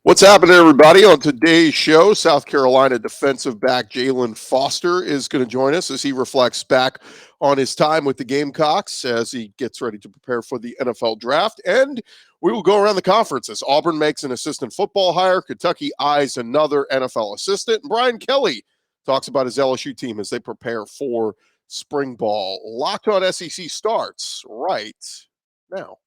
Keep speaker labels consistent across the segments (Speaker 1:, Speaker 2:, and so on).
Speaker 1: What's happening, everybody? On today's show, South Carolina defensive back Jaylan Foster is going to join us as he reflects back on his time with the Gamecocks as he gets ready to prepare for the NFL draft. And we will go around the conference as Auburn makes an assistant football hire, Kentucky eyes another NFL assistant, and Brian Kelly talks about his LSU team as they prepare for spring ball. Locked on SEC starts right now.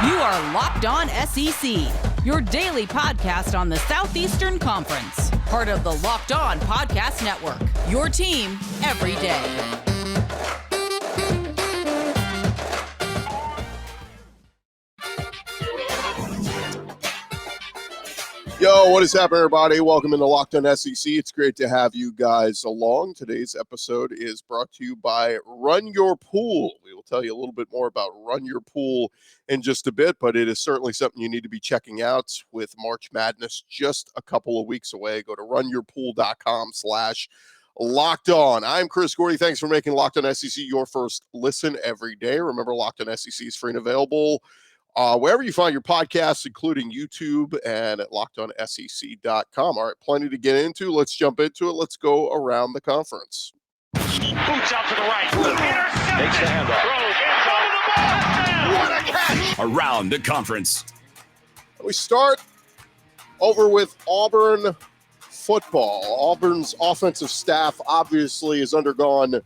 Speaker 2: You are Locked On SEC, your daily podcast on the Southeastern Conference. Part of the Locked On Podcast Network, your team every day.
Speaker 1: Yo, what is happening, everybody? Welcome into Locked On SEC. It's great to have you guys along. Today's episode is brought to you by Run Your Pool. We will tell you a little bit more about Run Your Pool in just a bit, but it is certainly something you need to be checking out with March Madness just a couple of weeks away. Go to runyourpool.com/Locked On. I'm Chris Gordy. Thanks for making Locked On SEC your first listen every day. Remember, Locked On SEC is free and available wherever you find your podcasts, including YouTube and at LockedOnSEC.com. All right, plenty to get into. Let's jump into it. Let's go around the conference.
Speaker 3: Boots out to the right. Makes the handoff. What a catch!
Speaker 4: Around the conference.
Speaker 1: We start over with Auburn football. Auburn's offensive staff obviously has undergone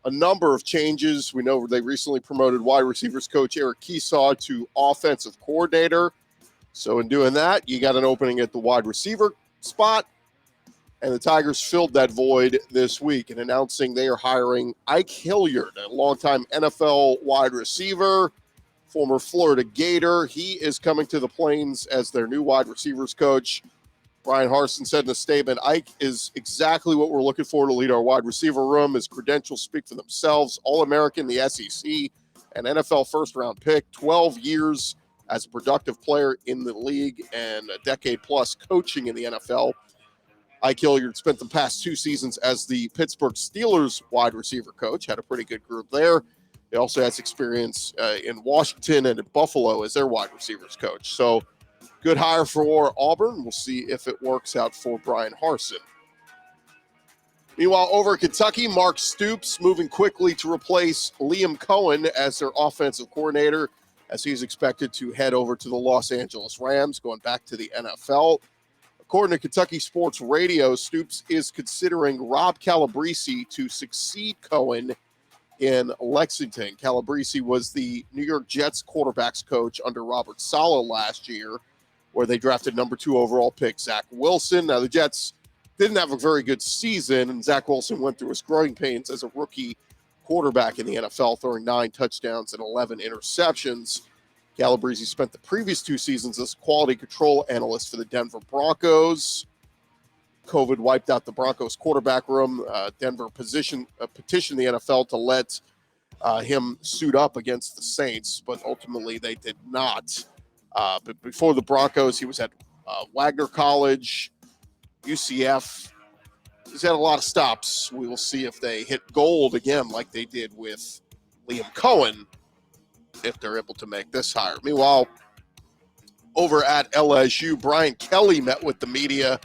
Speaker 1: a number of changes. We know they recently promoted wide receivers coach Eric Keesaw to offensive coordinator. So in doing that, you got an opening at the wide receiver spot, and the Tigers filled that void this week in announcing they are hiring Ike Hilliard, a longtime NFL wide receiver, former Florida Gator. He is coming to the Plains as their new wide receivers coach. Brian Harsin said in a statement, Ike is exactly what we're looking for to lead our wide receiver room. His credentials speak for themselves. All-American, the SEC, an NFL first-round pick, 12 years as a productive player in the league, and a decade-plus coaching in the NFL. Ike Hilliard spent the past 2 seasons as the Pittsburgh Steelers wide receiver coach, had a pretty good group there. He also has experience in Washington and in Buffalo as their wide receivers coach. So, good hire for Auburn. We'll see if it works out for Brian Harsin. Meanwhile, over at Kentucky, Mark Stoops moving quickly to replace Liam Cohen as their offensive coordinator, as he's expected to head over to the Los Angeles Rams, going back to the NFL. According to Kentucky Sports Radio, Stoops is considering Rob Calabrese to succeed Cohen in Lexington. Calabrese was the New York Jets quarterbacks coach under Robert Saleh last year, where they drafted number 2 overall pick Zach Wilson. Now, the Jets didn't have a very good season, and Zach Wilson went through his growing pains as a rookie quarterback in the NFL, throwing 9 touchdowns and 11 interceptions. Calabrese spent the previous 2 seasons as quality control analyst for the Denver Broncos. COVID wiped out the Broncos quarterback room. Denver petitioned the NFL to let him suit up against the Saints, but ultimately they did not. But before the Broncos, he was at Wagner College, UCF. He's had a lot of stops. We will see if they hit gold again like they did with Liam Cohen, if they're able to make this hire. Meanwhile, over at LSU, Brian Kelly met with the media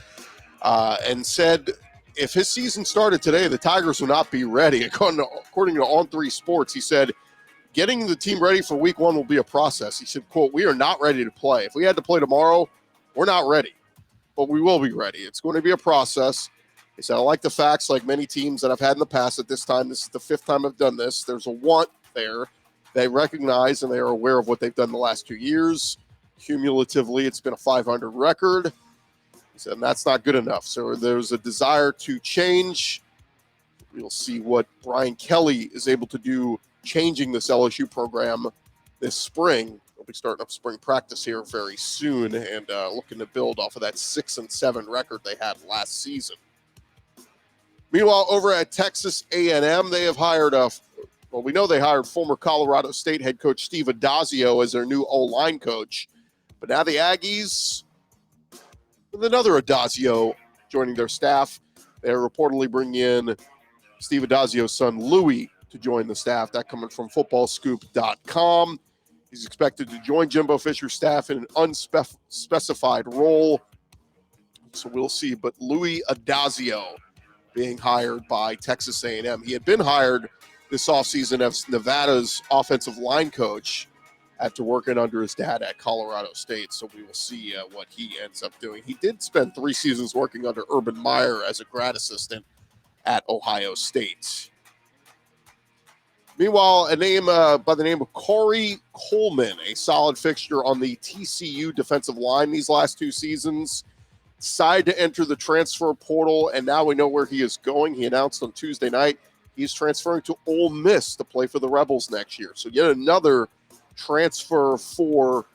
Speaker 1: and said if his season started today, the Tigers would not be ready. According to On 3 Sports, he said, getting the team ready for week 1 will be a process. He said, quote, we are not ready to play. If we had to play tomorrow, we're not ready, but we will be ready. It's going to be a process. He said, I like the facts like many teams that I've had in the past at this time. This is the 5th time I've done this. There's a want there. They recognize and they are aware of what they've done the last 2 years. Cumulatively, it's been a 500 record. He said, and that's not good enough. So there's a desire to change. We'll see what Brian Kelly is able to do changing this LSU program this spring. They'll be starting up spring practice here very soon and looking to build off of that 6-7 record they had last season. Meanwhile, over at Texas A&M, they have hired we know they hired former Colorado State head coach Steve Addazio as their new O-line coach. But now the Aggies, with another Addazio joining their staff, they're reportedly bringing in Steve Addazio's son, Louis, to join the staff. That coming from footballscoop.com. He's expected to join Jimbo Fisher's staff in an unspecified role. So we'll see. But Louis Adazio being hired by Texas A&M. He had been hired this offseason as Nevada's offensive line coach after working under his dad at Colorado State. So we will see what he ends up doing. He did spend 3 seasons working under Urban Meyer as a grad assistant at Ohio State. Meanwhile, a name by the name of Corey Coleman, a solid fixture on the TCU defensive line these last 2 seasons, decided to enter the transfer portal, and now we know where he is going. He announced on Tuesday night he's transferring to Ole Miss to play for the Rebels next year. So yet another transfer for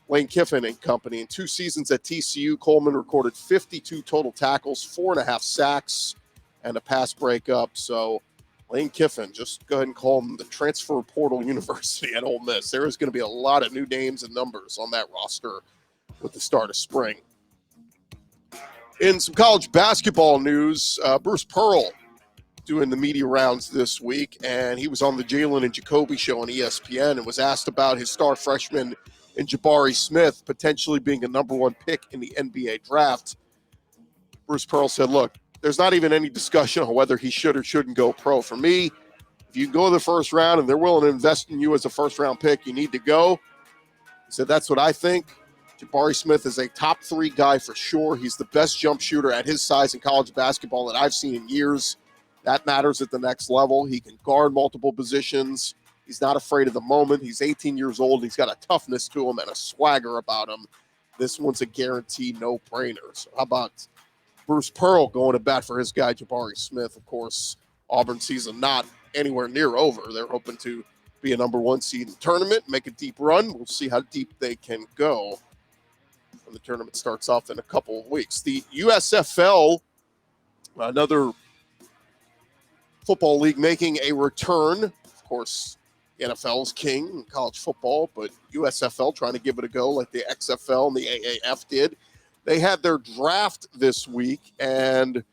Speaker 1: Lane Kiffin and company. In 2 seasons at TCU, Coleman recorded 52 total tackles, 4.5 sacks, and a pass breakup. So Lane Kiffin, just go ahead and call him the transfer portal university at Ole Miss. There is going to be a lot of new names and numbers on that roster with the start of spring. In some college basketball news, Bruce Pearl doing the media rounds this week, and he was on the Jaylan and Jacoby show on ESPN and was asked about his star freshman in Jabari Smith potentially being a number 1 pick in the NBA draft. Bruce Pearl said, look, there's not even any discussion on whether he should or shouldn't go pro. For me, if you go to the first round and they're willing to invest in you as a first-round pick, you need to go. He said, that's what I think. Jabari Smith is a top 3 guy for sure. He's the best jump shooter at his size in college basketball that I've seen in years. That matters at the next level. He can guard multiple positions. He's not afraid of the moment. He's 18 years old. He's got a toughness to him and a swagger about him. This one's a guaranteed no-brainer. So how about Bruce Pearl going to bat for his guy, Jabari Smith? Of course, Auburn season not anywhere near over. They're hoping to be a number 1 seed in the tournament, make a deep run. We'll see how deep they can go when the tournament starts off in a couple of weeks. The USFL, another football league making a return. Of course, the NFL is king in college football, but USFL trying to give it a go like the XFL and the AAF did. They had their draft this week, and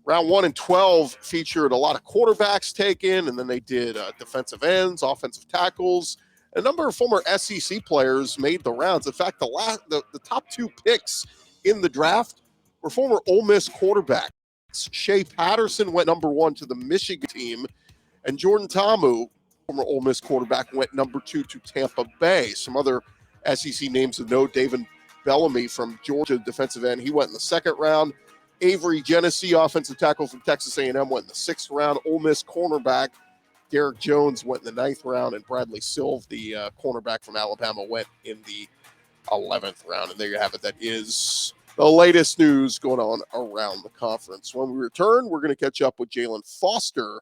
Speaker 1: round 1 and 12 featured a lot of quarterbacks taken, and then they did defensive ends, offensive tackles. A number of former SEC players made the rounds. In fact, the top 2 picks in the draft were former Ole Miss quarterbacks. Shea Patterson went number 1 to the Michigan team, and Jordan Ta'amu, former Ole Miss quarterback, went number 2 to Tampa Bay. Some other SEC names of note: David Bellamy from Georgia, defensive end. He went in the 2nd round. Avery Genesee, offensive tackle from Texas A&M, went in the 6th round. Ole Miss cornerback Derek Jones went in the 9th round, and Bradley Silve, the cornerback from Alabama, went in the 11th round. And there you have it. That is the latest news going on around the conference. When we return, we're going to catch up with Jaylan Foster,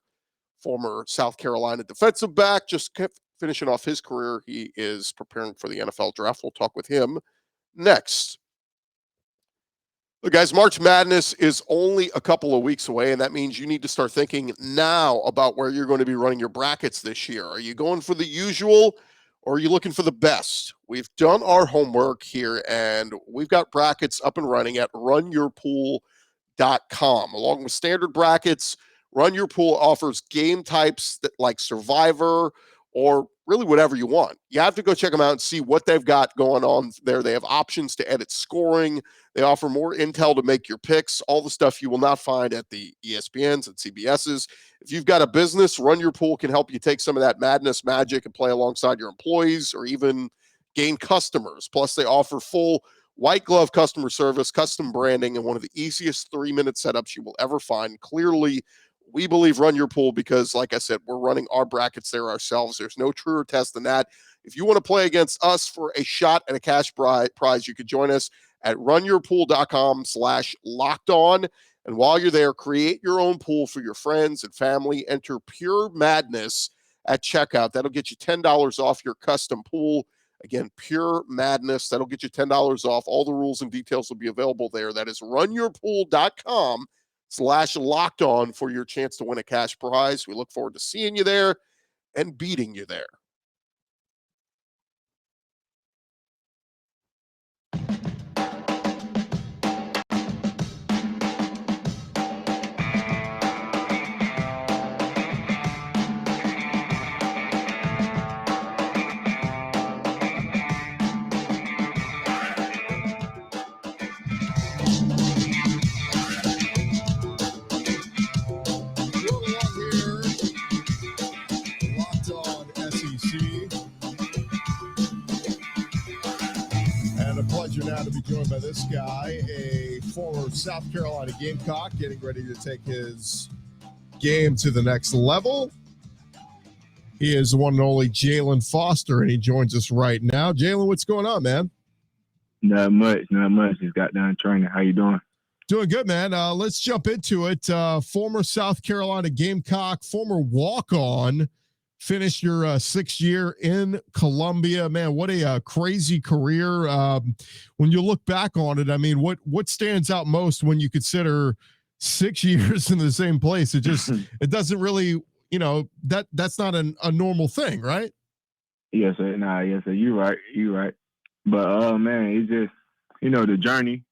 Speaker 1: former South Carolina defensive back, just kept finishing off his career. He is preparing for the NFL draft. We'll talk with him next. Look, guys, March Madness is only a couple of weeks away, and that means you need to start thinking now about where you're going to be running your brackets this year. Are you going for the usual, or are you looking for the best? We've done our homework here, and we've got brackets up and running at runyourpool.com. Along with standard brackets, Run Your Pool offers game types that like Survivor or really whatever you want. You have to go check them out and see what they've got going on there. They have options to edit scoring. They offer more intel to make your picks, all the stuff you will not find at the ESPNs and CBSs. If you've got a business, Run Your Pool can help you take some of that madness magic and play alongside your employees or even gain customers. Plus, they offer full white glove customer service, custom branding, and one of the easiest 3-minute setups you will ever find. Clearly, we believe Run Your Pool because, like I said, we're running our brackets there ourselves. There's no truer test than that. If you want to play against us for a shot at a cash prize, you could join us at runyourpool.com/lockedon. And while you're there, create your own pool for your friends and family. Enter Pure Madness at checkout. That'll get you $10 off your custom pool. Again, Pure Madness. That'll get you $10 off. All the rules and details will be available there. That is runyourpool.com/lockedon for your chance to win a cash prize. We look forward to seeing you there and beating you there. joined by this guy, a former South Carolina Gamecock, getting ready to take his game to the next level. He is the one and only Jaylan Foster, and he joins us right now. Jaylan, what's going on, man?
Speaker 4: Not much. Just got done training. How you doing?
Speaker 1: Doing good, man. Let's jump into it. Former South Carolina Gamecock, former walk-on, finished your 6th year in Columbia. Man, what a crazy career. When you look back on it, I mean, what stands out most when you consider 6 years in the same place? It doesn't really, that's not a normal thing, right?
Speaker 4: Yes, sir. Yes, sir. You're right. But man, it's just, the journey.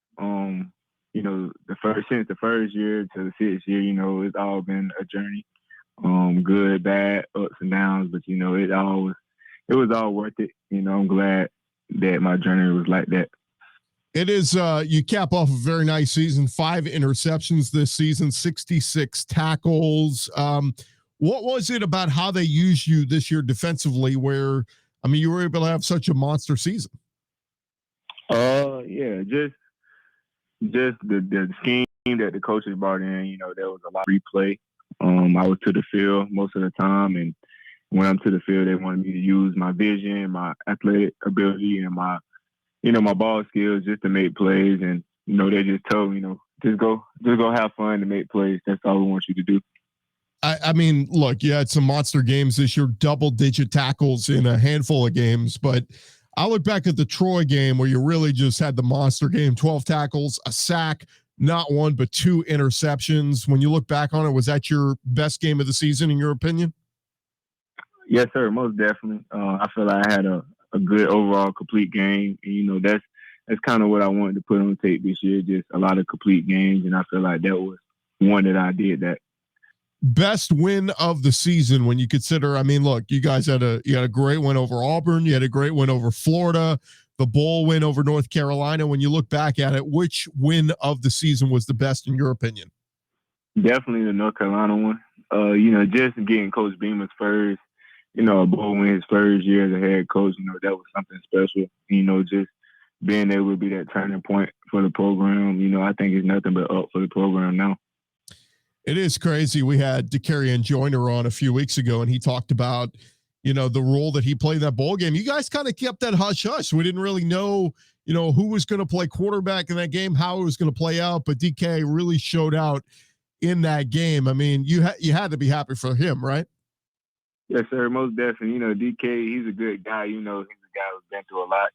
Speaker 4: Since the first year to the 6th year, it's all been a journey. Good, bad, ups and downs, but it was all worth it. I'm glad that my journey was like that.
Speaker 1: It is. You cap off a very nice season. 5 interceptions this season, 66 tackles. What was it about how they used you this year defensively where, you were able to have such a monster season?
Speaker 4: Yeah, just the scheme that the coaches brought in, there was a lot of replay. I was to the field most of the time, and when I'm to the field, they wanted me to use my vision, my athletic ability, and my ball skills just to make plays. And they just told me, just go have fun to make plays. That's all we want you to do.
Speaker 1: I mean, look, you had some monster games this year, double-digit tackles in a handful of games, but I look back at the Troy game where you really just had the monster game, 12 tackles, a sack, not 1, but 2 interceptions. When you look back on it, was that your best game of the season, in your opinion?
Speaker 4: Yes, sir, most definitely. I feel like I had a good overall complete game. And, that's kind of what I wanted to put on tape this year, just a lot of complete games. And I feel like that was one that I did that.
Speaker 1: Best win of the season when you consider, look, you guys had a great win over Auburn. You had a great win over Florida, the bowl win over North Carolina. When you look back at it, which win of the season was the best in your opinion?
Speaker 4: Definitely the North Carolina one. Just getting Coach Beamer's first, a bowl win his first year as a head coach, that was something special. Just being able to be that turning point for the program, I think it's nothing but up for the program now.
Speaker 1: It is crazy. We had DeCarrion Joyner on a few weeks ago, and he talked about, the role that he played in that bowl game. You guys kind of kept that hush-hush. We didn't really know, who was going to play quarterback in that game, how it was going to play out, but DK really showed out in that game. You had to be happy for him, right?
Speaker 4: Yes, sir, most definitely. DK, he's a good guy. He's a guy who's been through a lot.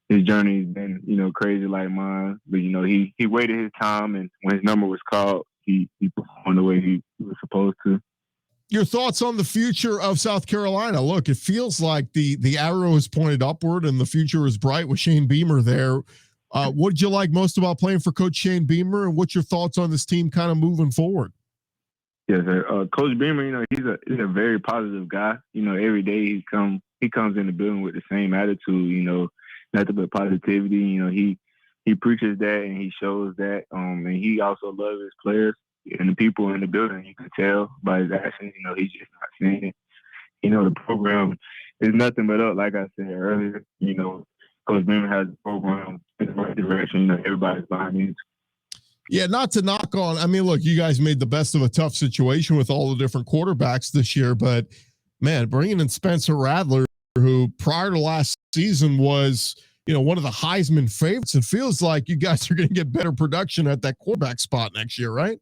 Speaker 4: His journey's been, crazy like mine. But, he waited his time, and when his number was called, he performed the way he was supposed to.
Speaker 1: Your thoughts on the future of South Carolina? Look, it feels like the arrow is pointed upward and the future is bright with Shane Beamer there. What did you like most about playing for Coach Shane Beamer, and what's your thoughts on this team kind of moving forward?
Speaker 4: Yes, sir. Coach Beamer, he's a very positive guy. Every day he comes in the building with the same attitude. Nothing but positivity. He preaches that and he shows that. And he also loves his players and the people in the building. You can tell by his actions. He's just not saying it. The program is nothing but up. Like I said earlier, Coach Beamer has the program in the right direction. Everybody's behind it.
Speaker 1: Yeah, not to knock on. Look, you guys made the best of a tough situation with all the different quarterbacks this year, but man, bringing in Spencer Rattler, who prior to last season was, one of the Heisman favorites, it feels like you guys are going to get better production at that quarterback spot next year, right?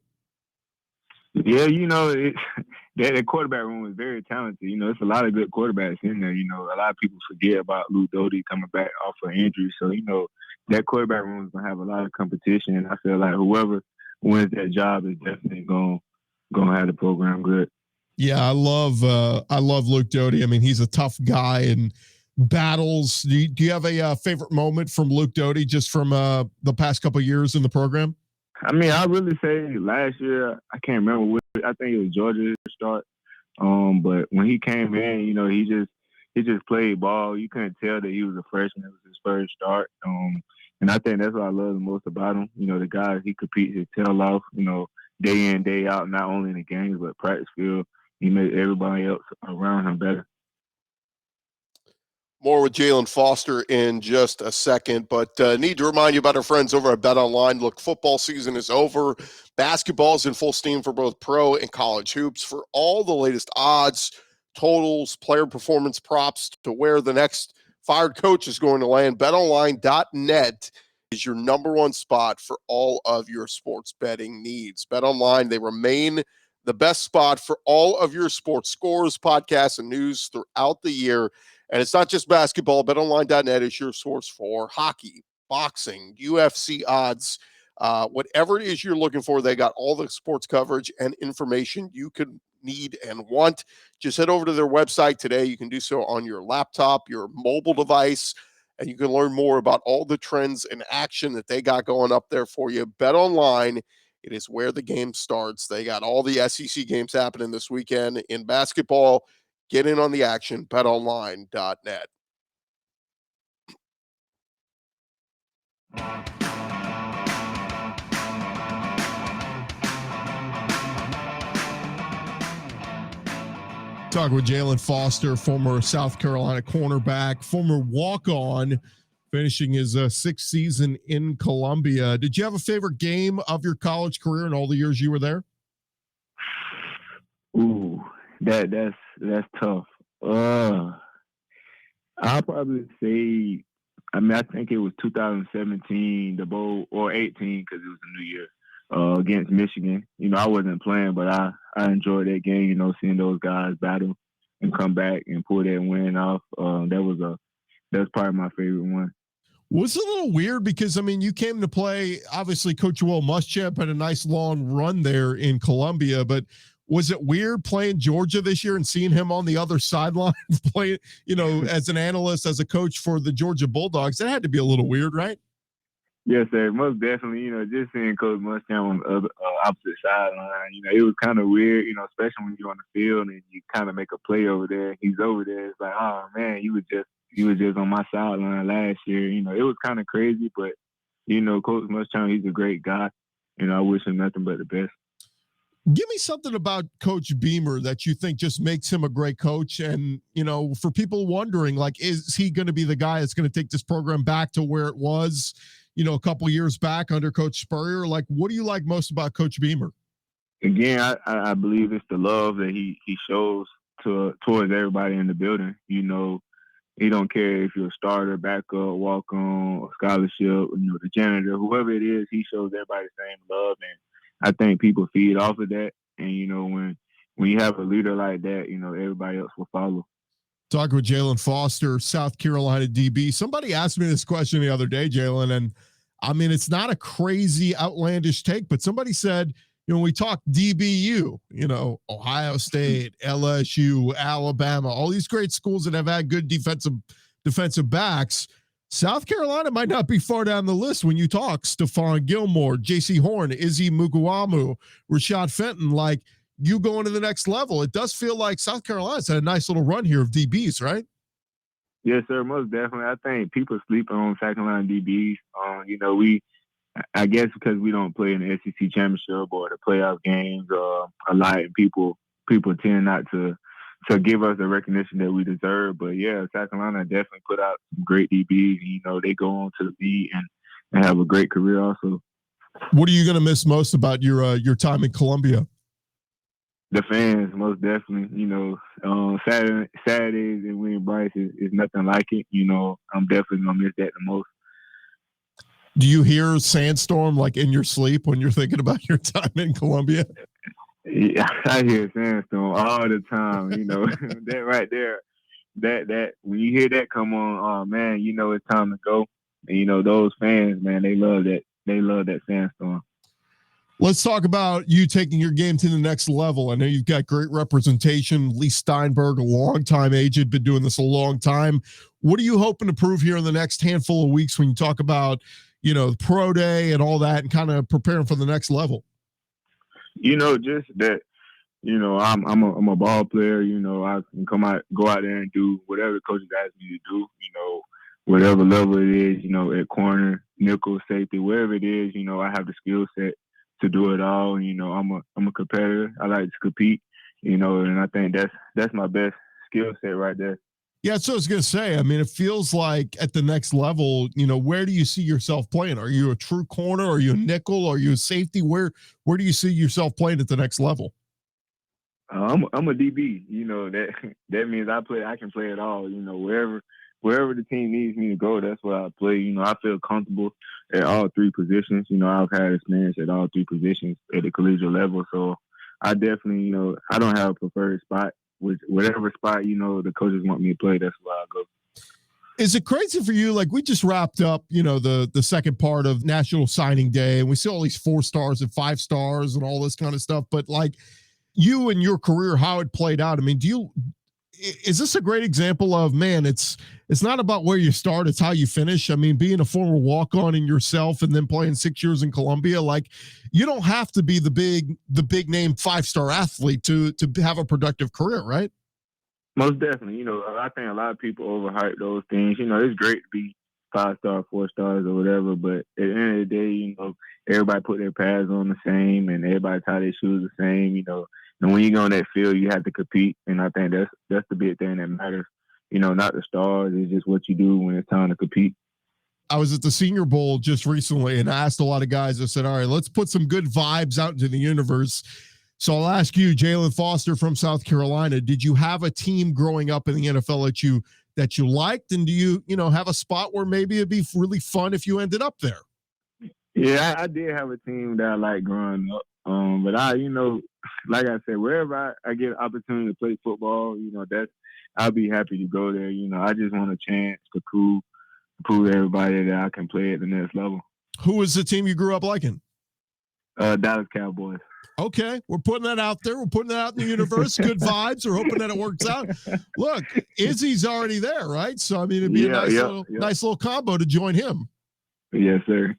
Speaker 4: Yeah, that quarterback room is very talented. It's a lot of good quarterbacks in there. A lot of people forget about Luke Doty coming back off of injury. So, that quarterback room is going to have a lot of competition. And I feel like whoever wins that job is definitely going to have the program good.
Speaker 1: Yeah, I love Luke Doty. He's a tough guy and battles. Do you have a favorite moment from Luke Doty just from the past couple of years in the program?
Speaker 4: I really say last year, I can't remember which, I think it was Georgia's start. But when he came in, he just played ball. You couldn't tell that he was a freshman. It was his first start. And I think that's what I love the most about him. The guy, he competes his tail off, day in, day out, not only in the games, but practice field. He made everybody else around him better.
Speaker 1: More with Jaylan Foster in just a second, but need to remind you about our friends over at BetOnline. Look, football season is over. Basketball is in full steam for both pro and college hoops. For all the latest odds, totals, player performance props to where the next fired coach is going to land, BetOnline.net is your number one spot for all of your sports betting needs. BetOnline, they remain the best spot for all of your sports scores, podcasts, and news throughout the year. And it's not just basketball. BetOnline.net is your source for hockey, boxing, UFC odds, whatever it is you're looking for. They got all the sports coverage and information you could need and want. Just head over to their website today. You can do so on your laptop, your mobile device, and you can learn more about all the trends and action that they got going up there for you. BetOnline, it is where the game starts. They got all the SEC games happening this weekend in basketball. Get in on the action, betonline.net.
Speaker 5: Talking with Jaylan Foster, former South Carolina cornerback, former walk-on, finishing his sixth season in Columbia. Did you have a favorite game of your college career in all the years you were there?
Speaker 4: Ooh, that's tough. I'll probably say, I think it was 2017, the bowl, or 18 because it was a new year, against Michigan. I wasn't playing, but I enjoyed that game. Seeing those guys battle and come back and pull that win off. That was probably my favorite one.
Speaker 5: Was it a little weird because, you came to play, obviously Coach Will Muschamp had a nice long run there in Columbia, but was it weird playing Georgia this year and seeing him on the other sideline playing, as an analyst, as a coach for the Georgia Bulldogs? That had to be a little weird, right?
Speaker 4: Yes, sir. Most definitely. Just seeing Coach Muschamp on the other, opposite sideline, it was kind of weird, especially when you're on the field and you kind of make a play over there. He's over there. It's like, oh, man, you was just on my sideline last year. It was kind of crazy, but, Coach Muschamp, he's a great guy. I wish him nothing but the best.
Speaker 5: Give me something about Coach Beamer that you think just makes him a great coach. And, for people wondering, is he going to be the guy that's going to take this program back to where it was, a couple years back under Coach Spurrier? What do you like most about Coach Beamer?
Speaker 4: Again, I believe it's the love that he shows towards everybody in the building. He don't care if you're a starter, backup, walk-on, or scholarship, the janitor, whoever it is, he shows everybody the same love. And I think people feed off of that. And, when you have a leader like that, everybody else will follow.
Speaker 5: Talking with Jaylan Foster, South Carolina DB. Somebody asked me this question the other day, Jaylan, and it's not a crazy outlandish take, but somebody said, we talk DBU, Ohio State, LSU, Alabama, all these great schools that have had good defensive backs. South Carolina might not be far down the list when you talk Stephon Gilmore, J.C. Horn, Izzy Muguamu, Rashad Fenton, you going to the next level. It does feel like South Carolina's had a nice little run here of DBs, right?
Speaker 4: Yes, sir, most definitely. I think people sleeping on South Carolina DBs. I guess because we don't play in the SEC championship or the playoff games a lot, and people tend not to give us the recognition that we deserve. But yeah, South Carolina definitely put out some great DBs. They go on to the league and have a great career also.
Speaker 5: What are you going to miss most about your time in Columbia?
Speaker 4: The fans, most definitely. Saturdays and William Bryce is nothing like it. I'm definitely going to miss that the most.
Speaker 5: Do you hear Sandstorm in your sleep when you're thinking about your time in Columbia?
Speaker 4: Yeah, I hear Sandstorm all the time. That right there, that when you hear that come on, oh man, it's time to go. And, those fans, man, they love that. They love that Sandstorm.
Speaker 5: Let's talk about you taking your game to the next level. I know you've got great representation. Lee Steinberg, a longtime agent, been doing this a long time. What are you hoping to prove here in the next handful of weeks when you talk about, the pro day and all that and kind of preparing for the next level?
Speaker 4: Just that, I'm a ball player. I can go out there and do whatever the coaches ask me to do, whatever level it is, at corner, nickel, safety, wherever it is, I have the skill set to do it all. I'm a competitor. I like to compete, and I think that's my best skill set right there.
Speaker 5: Yeah, that's what I was going to say. I mean, it feels like at the next level, where do you see yourself playing? Are you a true corner? Are you a nickel? Are you a safety? Where do you see yourself playing at the next level?
Speaker 4: I'm a DB. That means I can play it all. Wherever the team needs me to go, that's where I play. I feel comfortable at all three positions. I've had experience at all three positions at the collegiate level, so I definitely, I don't have a preferred spot. Whatever spot the coaches want me to play, that's where I go.
Speaker 5: Is it crazy for you? Like, we just wrapped up, the second part of National Signing Day, and we see all these 4 stars and 5 stars and all this kind of stuff. But like, you and your career, how it played out. I mean, is this a great example of, man, it's not about where you start, it's how you finish. I mean, being a former walk-on in yourself and then playing 6 years in Columbia, like, you don't have to be the big name 5-star athlete to have a productive career, right?
Speaker 4: Most definitely. I think a lot of people overhype those things. It's great to be 5-star, 4 stars or whatever, but at the end of the day, everybody put their pads on the same and everybody tie their shoes the same, And when you go on that field, you have to compete, and I think that's the big thing that matters. Not the stars. It's just what you do when it's time to compete.
Speaker 5: I was at the Senior Bowl just recently, and I asked a lot of guys. I said, "All right, let's put some good vibes out into the universe." So I'll ask you, Jaylan Foster from South Carolina. Did you have a team growing up in the NFL that you liked, and do you have a spot where maybe it'd be really fun if you ended up there?
Speaker 4: Yeah, I did have a team that I liked growing up. But like I said, wherever I get an opportunity to play football, I'll be happy to go there. I just want a chance to prove to everybody that I can play at the next level.
Speaker 5: Who was the team you grew up liking?
Speaker 4: Dallas Cowboys.
Speaker 5: Okay, we're putting that out there. We're putting that out in the universe. Good vibes. We're hoping that it works out. Look, Izzy's already there, right? So I mean, it'd be a nice little combo to join him.
Speaker 4: Yes, sir.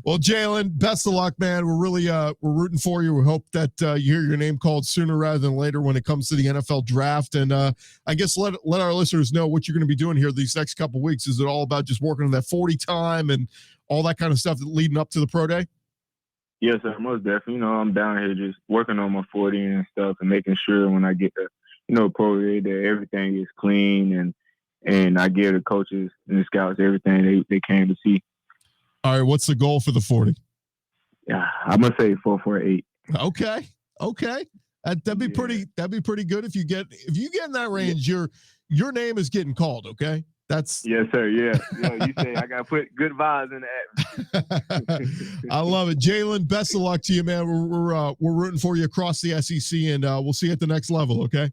Speaker 5: Well, Jaylan, best of luck, man. We're really we're rooting for you. We hope that you hear your name called sooner rather than later when it comes to the NFL draft. And I guess let our listeners know what you're going to be doing here these next couple of weeks. Is it all about just working on that 40 time and all that kind of stuff leading up to the pro day?
Speaker 4: Yes, sir. Most definitely. I'm down here just working on my 40 and stuff and making sure when I get to, pro day that everything is clean and I give the coaches and the scouts everything they came to see.
Speaker 5: All right, what's the goal for the 40?
Speaker 4: Yeah, I'm gonna say 4.48.
Speaker 5: Okay. That'd be pretty good if you get in that range. Yeah. Your name is getting called. Okay, that's
Speaker 4: yes, sir. Yeah. You say I gotta put good vibes in the
Speaker 5: I love it, Jaylan. Best of luck to you, man. We're rooting for you across the SEC, and we'll see you at the next level. Okay.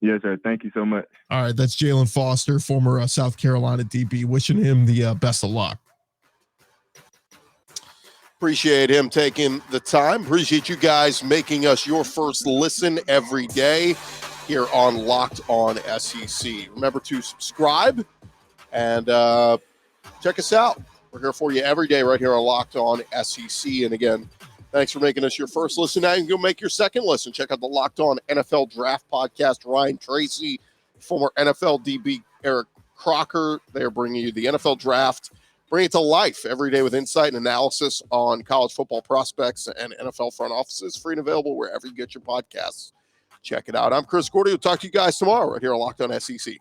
Speaker 4: Yes, sir. Thank you so much.
Speaker 5: All right, that's Jaylan Foster, former South Carolina DB. Wishing him the best of luck.
Speaker 1: Appreciate him taking the time. Appreciate you guys making us your first listen every day here on Locked On SEC. Remember to subscribe and check us out. We're here for you every day right here on Locked On SEC. And again, thanks for making us your first listen. Now you can go make your second listen. Check out the Locked On NFL Draft Podcast. Ryan Tracy, former NFL DB Eric Crocker. They're bringing you the NFL Draft. Bring it to life every day with insight and analysis on college football prospects and NFL front offices. Free and available wherever you get your podcasts. Check it out. I'm Chris Gordy. We'll talk to you guys tomorrow right here on Locked On SEC.